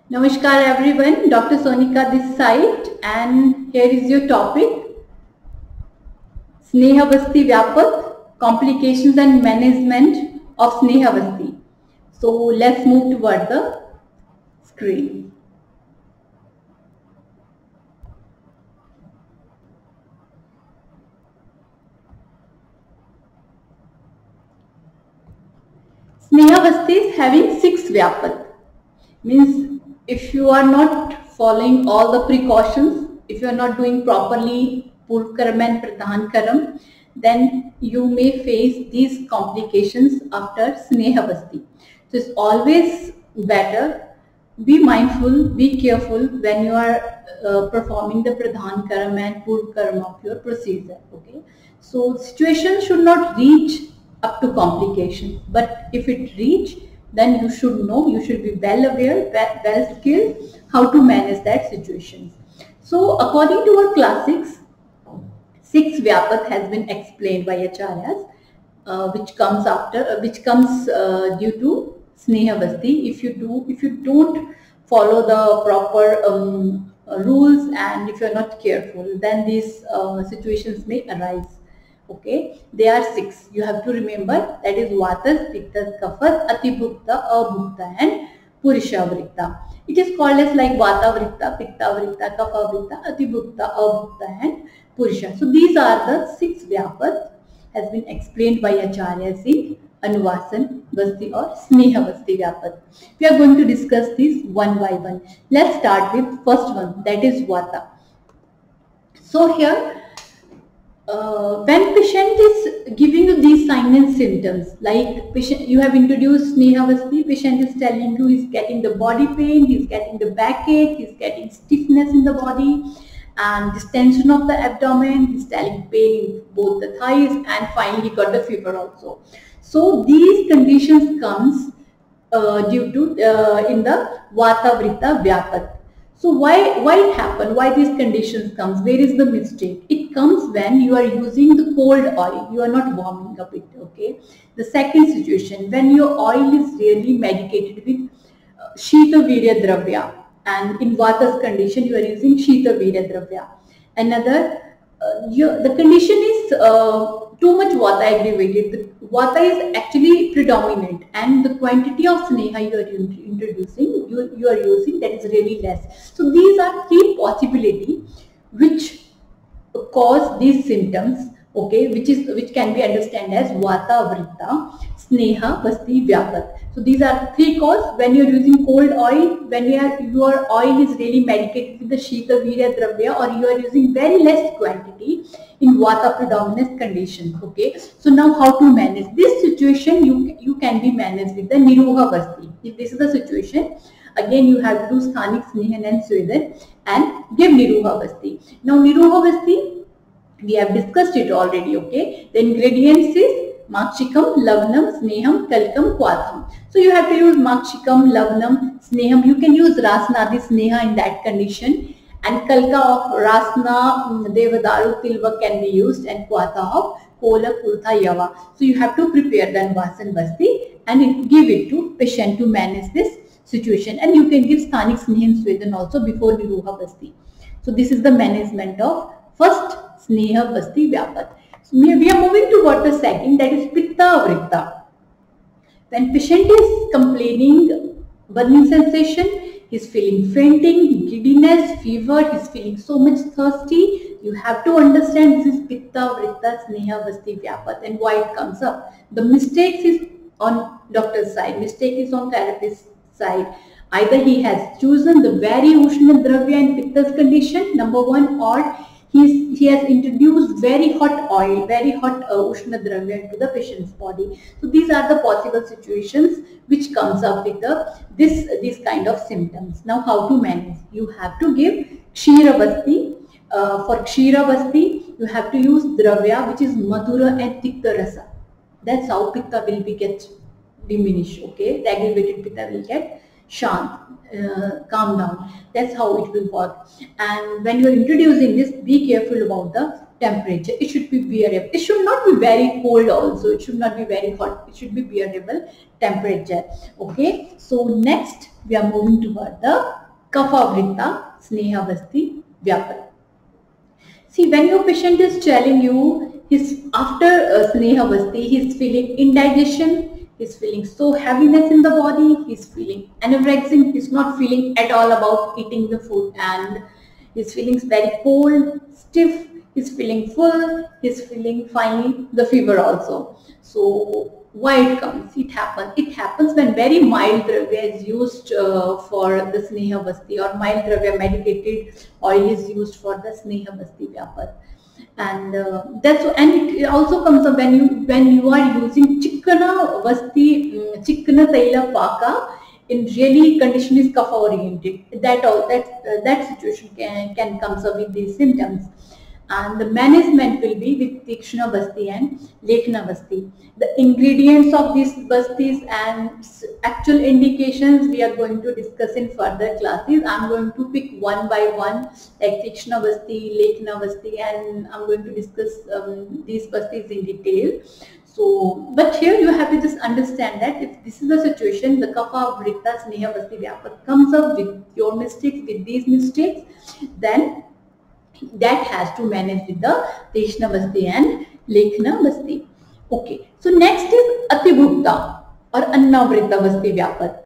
Namaskar everyone, Dr. Sonika this side, and here is your topic Snehavasti Vyapat, Complications and Management of Snehavasti. So let's move toward the screen. Snehavasti is having 6 Vyapat. Means if you are not following all the precautions, if you are not doing properly Purkaram and Pradhankaram, then you may face these complications after Snehavasti. So it's always better, be mindful, be careful when you are performing the Pradhankaram and Purkaram of your procedure. Okay, so situation should not reach up to complications, but if it reach, then you should know, you should be well aware, well skilled how to manage that situation. So according to our classics, 6 Vyapat has been explained by Acharyas, which comes due to Snehavasti. If you don't follow the proper rules, and if you are not careful, then these situations may arise. Okay, they are 6. You have to remember, that is Vatas, Pittas, Kafas, Atibhukta, Abhukta and Purishavritta. It is called as like Vata Vritta, Pitta Vritta, Kapha Vritta, Atibhukta, Abhukta and Purisha. So these are the 6 Vyapat has been explained by Acharyas in Anuvasan Vasti or Snehavasti Vyapat. We are going to discuss these one by one. Let's start with first one, that is Vata. So here, when patient is giving you these signs and symptoms, like patient, you have introduced Snehavasti, patient is telling you he's getting the body pain, he's getting the backache, he's getting stiffness in the body and distension of the abdomen, he's telling pain in both the thighs, and finally he got the fever also. So these conditions comes due to in the Vata Vritta Vyapat. So why it happen? Why these conditions comes? Where is the mistake? It comes when you are using the cold oil. You are not warming up it. Okay. The second situation, when your oil is really medicated with Shita Virya Dravya, and in Vata's condition you are using Shita Virya Dravya. Another, the condition is too much Vata aggravated. The Vata is actually predominant, and the quantity of Sneha you are introducing, you are using, that is really less. So these are 3 possibilities which cause these symptoms, okay, which can be understood as Vata Vritta, Sneha, Vasti, Vyapat. So these are 3 causes when you are using cold oil, when your oil is really medicated with the Shita Virya Dravya, or you are using very less quantity in Vata predominant condition. Okay, so now how to manage this situation? You can be managed with the Niruha Vasti. If this is the situation, again you have to do Sthanik Snehan and Swedan and give Niruha Vasti. Now Niruha Vasti, we have discussed it already. Okay, the ingredients is Makshikam, Lavnam, Sneham, Kalkam, Kwatham. So you have to use Makshikam, Lavnam, Sneham. You can use Rasnadi Sneha in that condition, and Kalka of Rasna, Devadaru, Tilva can be used, and Kwatha of Kola, Kurtha, Yava. So you have to prepare the Vasan Vasti and give it to patient to manage this situation. And you can give Sthanik Snehan Swedan also before Niruha Vasti. So this is the management of first Sneha Vasti Vyapat. So we are moving toward the second, that is Pitta Vritta. When patient is complaining burning sensation, he is feeling fainting, giddiness, fever, he is feeling so much thirsty, you have to understand this is Pitta Vritta Sneha Vasti Vyapat and why it comes up. The mistake is on doctor's side, mistake is on therapist's side. Either he has chosen the very Ushna Dravya in Pitta's condition, number 1, or he has introduced very hot oil, very hot Ushna Dravya into the patient's body. So these are the possible situations which comes up with this kind of symptoms. Now how to manage? You have to give Kshira Vasti. For Kshira Vasti, you have to use Dravya which is Madhura and Tikta Rasa. That's how Pitta will be get diminished. Okay, the aggravated Pitta will get shant, calm down. That's how it will work. And when you are introducing this, be careful about the temperature. It should be bearable. It should not be very cold also. It should not be very hot. It should be bearable temperature. Okay. So next we are moving toward the Kapha Vritta Snehavasti Vyapat. See, when your patient is telling you his after Snehavasti, he is feeling indigestion, he is feeling so heaviness in the body, he is feeling anorexia, he is not feeling at all about eating the food, and he is feeling very cold, stiff, he is feeling full, he is feeling finally the fever also. So why it comes? It happens. It happens when very mild dravya is used for the Snehavasti, or mild dravya medicated oil is used for the Snehavasti Vyapat. And it also comes up when you are using Chikana Vasti, Chikana Taila Paka in really condition is kapha oriented. That situation can comes up with these symptoms. And the management will be with Tikshna Basti and Lekhna Basti. The ingredients of these bastis and actual indications we are going to discuss in further classes. I am going to pick one by one, like Tikshna Basti, Lekhna Basti, and I am going to discuss these bastis in detail. So, but here you have to just understand that if this is the situation, the Kapha Vritta Snehavasti Vyapat comes up with your mistakes, with these mistakes, then that has to manage with the Tikshna Basti and Lekhna Basti. Okay, so next is Atibhukta or Annavritta Basti Vyapat.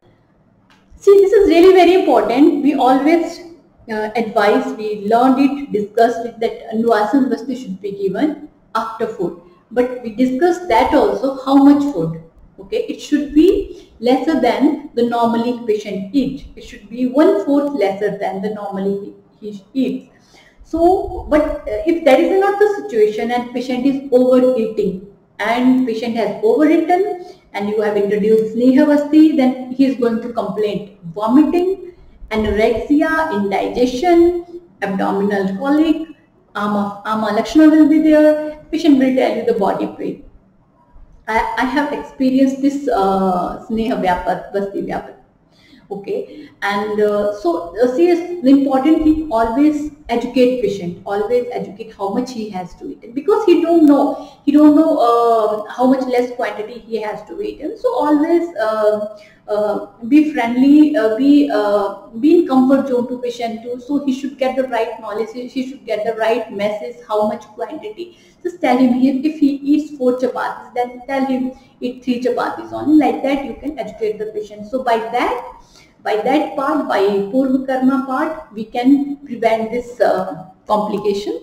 See, this is really very important. We always advise, we learned it, discussed it, that Anuvasan Basti should be given after food. But we discussed that also, how much food. Okay, it should be lesser than the normally patient eats. It should be 1/4 lesser than the normally he eats. So, but if that is not the situation and patient is overeating and patient has overeaten and you have introduced Snehavasti, then he is going to complain vomiting, anorexia, indigestion, abdominal colic, ama Lakshana will be there, patient will tell you the body pain. I have experienced this Sneha Vyapat, Basti Vyapat. Okay, and see, the important thing, always educate patient, always educate how much he has to eat, because he don't know how much less quantity he has to eat. And so always be friendly, be in comfort zone to patient too, so he should get the right knowledge, he should get the right message, how much quantity. Just tell him, if he eats 4 chapatis, then tell him eat 3 chapatis only. Like that you can educate the patient. So by that part, by Purva Karma part, we can prevent this complication.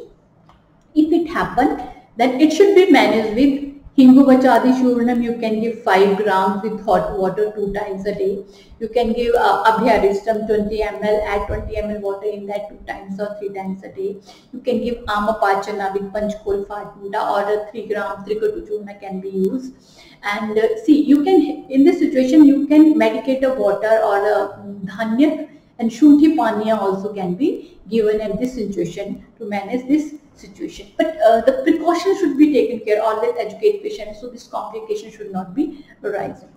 If it happens, then it should be managed with Hingu Vachadi Shurnam. You can give 5 grams with hot water 2 times a day. You can give Abhyaristam 20 ml, add 20 ml water in that 2 times or 3 times a day. You can give Amapachana with Panchkol Fatunda, or 3 grams Trikatu Churna can be used. And see, you can, in this situation, you can medicate a water or a dhanya, and Shunthi Paniya also can be given in this situation to manage this situation. But the precautions should be taken care, always educate patients, so this complication should not be arising.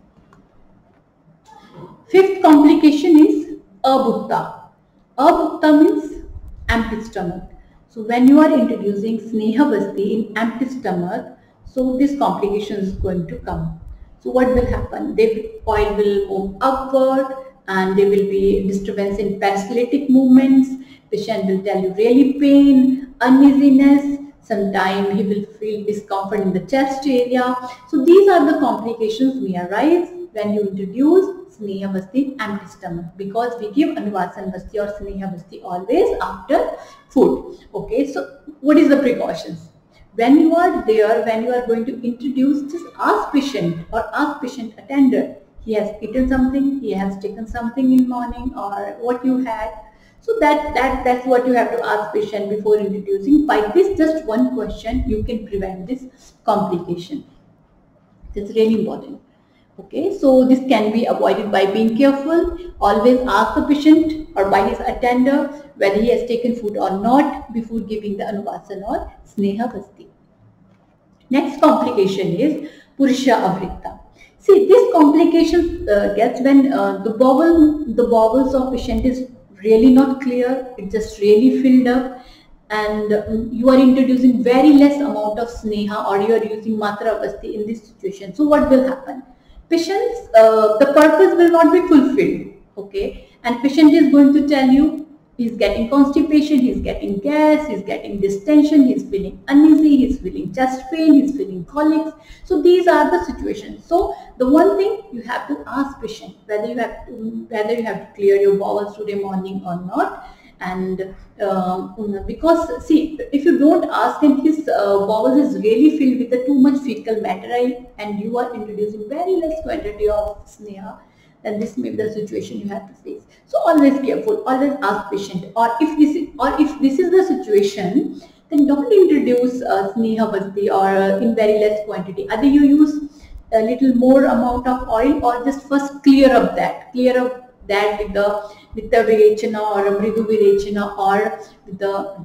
5th complication is Abhukta. Abhukta means empty stomach. So when you are introducing Snehavasti in empty stomach, so this complication is going to come. So what will happen? The oil will move upward and there will be disturbance in peristaltic movements. Patient will tell you really pain, uneasiness, sometimes he will feel discomfort in the chest area. So these are the complications may arise when you introduce Snehavasti in empty stomach, because we give Anuvasan Vasti or Snehavasti always after food. Okay, so what is the precautions? When you are there, when you are going to introduce, just ask patient or ask patient attender, he has eaten something, he has taken something in morning, or what you had. So that's what you have to ask patient before introducing. By this just one question, you can prevent this complication. It's really important. Okay, so this can be avoided by being careful. Always ask the patient or by his attender whether he has taken food or not before giving the Anuvasan or Snehavasti. Next complication is Purusha Avritta. See, this complication gets when the bowels of patient is really not clear, it just really filled up, and you are introducing very less amount of Sneha, or you are using Matra in this situation. So what will happen? Patients, the purpose will not be fulfilled. Okay, and patient is going to tell you he's getting constipation, he's getting gas, he's getting distension, he's feeling uneasy, he's feeling chest pain, he's feeling colics. So these are the situations. So the one thing you have to ask patient whether you have to clear your bowels today morning or not. And because see, if you don't ask and his bowels is really filled with the too much fecal matter, and you are introducing very less quantity of sneha, then this may be the situation you have to face. So always careful, always ask patient. Or if this is the situation, then don't introduce sneha basti or in very less quantity. Either you use a little more amount of oil, or just first clear up that with the virechana or a mridu virechana, or with the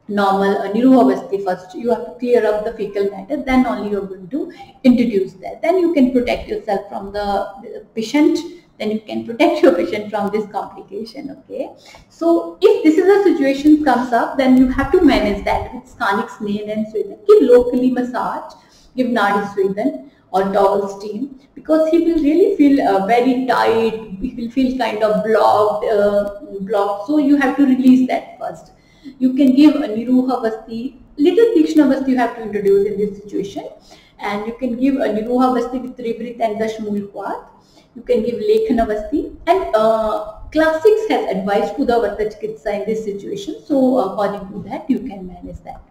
normal Niruha Basti. First you have to clear up the fecal matter, then only you are going to introduce that. Then you can protect yourself from the patient, then you can protect your patient from this complication. Okay, so if this is a situation comes up, then you have to manage that with Sthanik Snehan and Swedan. Give locally massage, give Nadi Swedan or towel steam, because he will really feel very tight, he will feel kind of blocked. So you have to release that first. You can give a Niruha Basti, little Tikshna Basti you have to introduce in this situation, and you can give a Niruha Basti with Ribrit and Dashmul Kwat. You can give Lekhana Basti, and classics has advised Udavarta Chikitsa in this situation. So according to that you can manage that.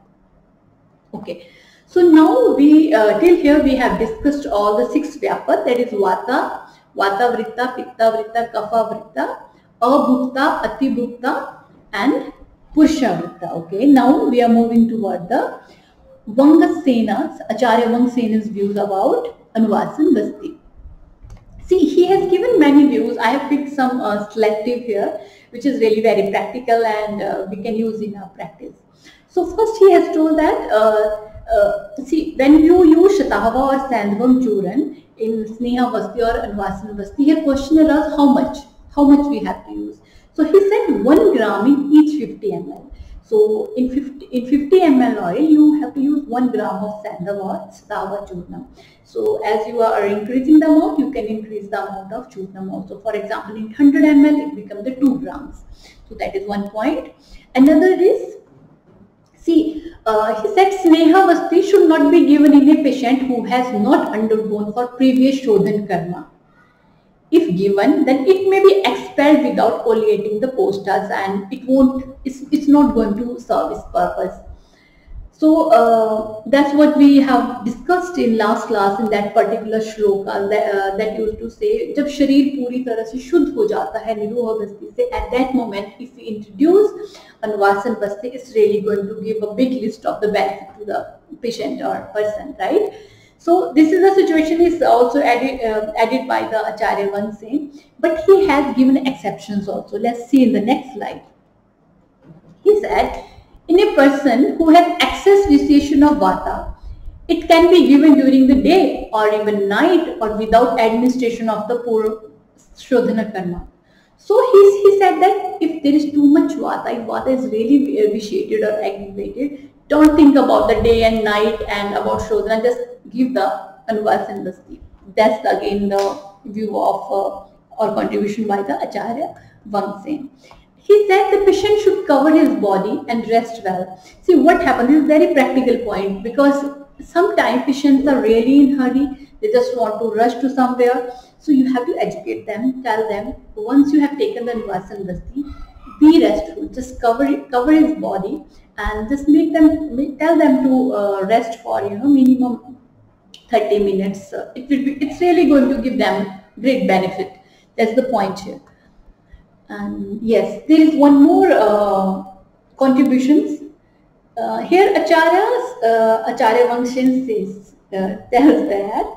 Okay. So now we till here we have discussed all the 6 Vyapat, that is Vata, Vata Vritta, Pitta Vritta, Kapha Vritta, Abhukta, Atibhukta and Purusha Vritta. Okay, now we are moving toward the Vangasena's, Acharya Vangasena's views about Anuvasan Basti. See, he has given many views. I have picked some selective here, which is really very practical and we can use in our practice. So first he has told that see, when you use Shatahava or Sandvam Churan in Sneha Basti or Anuvasan Basti, here question arose how much we have to use. So he said 1 gram in each 50 ml. So in 50 ml oil, you have to use 1 gram of Sandava or Shatahava Churnam. So as you are increasing the amount, you can increase the amount of Churnam also. For example, in 100 ml, it becomes the 2 grams. So that is one point. Another is, see, he said Sneha Basti should not be given in a patient who has not undergone for previous Shodhan Karma. If given, then it may be expelled without oleating the postas, and it's not going to serve its purpose. So that's what we have discussed in last class in that particular shloka that used to say, जब शरीर पूरी तरह से शुद्ध हो जाता है निरूह बस्ती से, at that moment if we introduce Anuvasan Basti, it's really going to give a big list of the benefit to the patient or person, right? So this is the situation is also added by the Acharya Vangasen, but he has given exceptions also. Let's see in the next slide. He said, in a person who has excess vitiation of Vata, it can be given during the day or even night or without administration of the Shodhana Karma. So he said that if there is too much Vata, if Vata is really vitiated or aggravated, don't think about the day and night and about Shodhana, just give the Anuvasan Basti. That's again the view of or contribution by the Acharya Vangasen. He said the patient should cover his body and rest well. See what happens is very practical point, because sometimes patients are really in hurry, they just want to rush to somewhere. So you have to educate them, tell them once you have taken the Anuvasan Basti, be restful, just cover his body and just tell them to rest for minimum 30 minutes. It's really going to give them great benefit. That's the point here. And yes, there is one more contributions. Here Acharya Vangasen says, tells that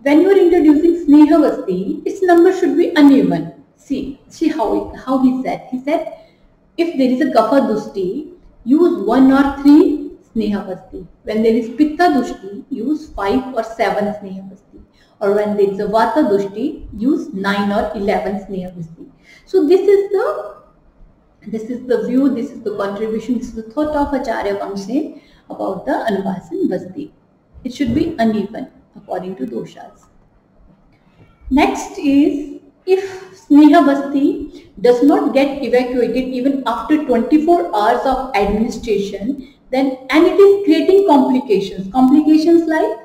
when you are introducing Sneha Basti, its number should be uneven. See how he said. He said, if there is a Kapha Dushti, use 1 or 3 Sneha Basti. When there is Pitta Dushti, use 5 or 7 Sneha Basti. Or when there is a Vata Dushti, use 9 or 11 Sneha Basti. So this is the view, this is the contribution, this is the thought of Acharya Vangasen about the Anuvasan Basti. It should be uneven according to doshas. Next is If Sneha Basti does not get evacuated even after 24 hours of administration, then and it is creating complications. Complications like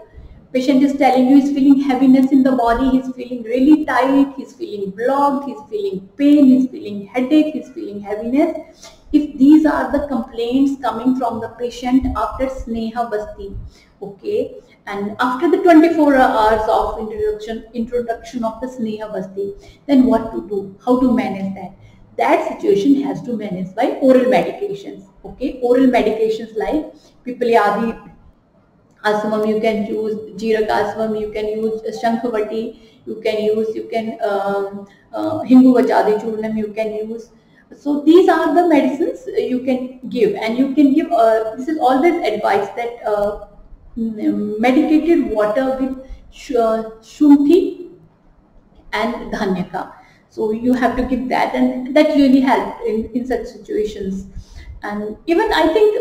patient is telling you he's feeling heaviness in the body, he's feeling really tight, he's feeling blocked, he's feeling pain, he's feeling headache, he's feeling heaviness. If these are the complaints coming from the patient after Sneha Basti, okay, and after the 24 hours of introduction of the Sneha Basti, then what to do, how to manage that? That situation has to manage by oral medications, okay. Oral medications like Pipalyadi Aswam, you can use Jirak Aswam, you can use Shankhavati, you can Hingu Vachadi Churnam, you can use. So these are the medicines you can give, and you can give, this is always advised that medicated water with shunthi and dhanyaka. So you have to give that, and that really helps in such situations. And even I think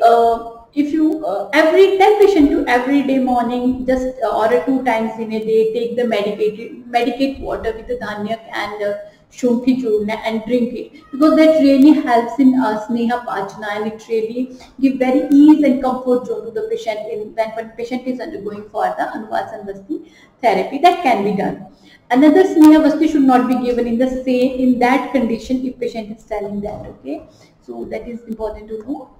if you tell patient to every day morning just or 2 times in a day take the medicate water with the dhanyak and shunthi churna and drink it, because that really helps in sneha pachana, and it really give very ease and comfort zone to the patient when patient is undergoing for the Anuvasan Basti therapy. That can be done. Another Sneha Basti should not be given in that condition if patient is telling that, okay. So that is important to know.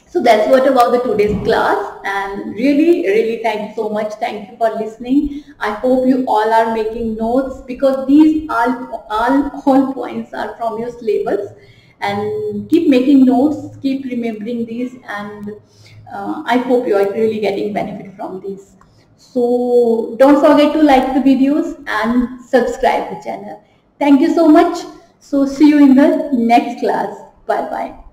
So that's what about the today's class, and really thank you so much. Thank you for listening. I hope you all are making notes, because these all points are from your syllabus, and keep making notes, keep remembering these, and I hope you are really getting benefit from these. So don't forget to like the videos and subscribe the channel. Thank you so much. So see you in the next class. Bye bye.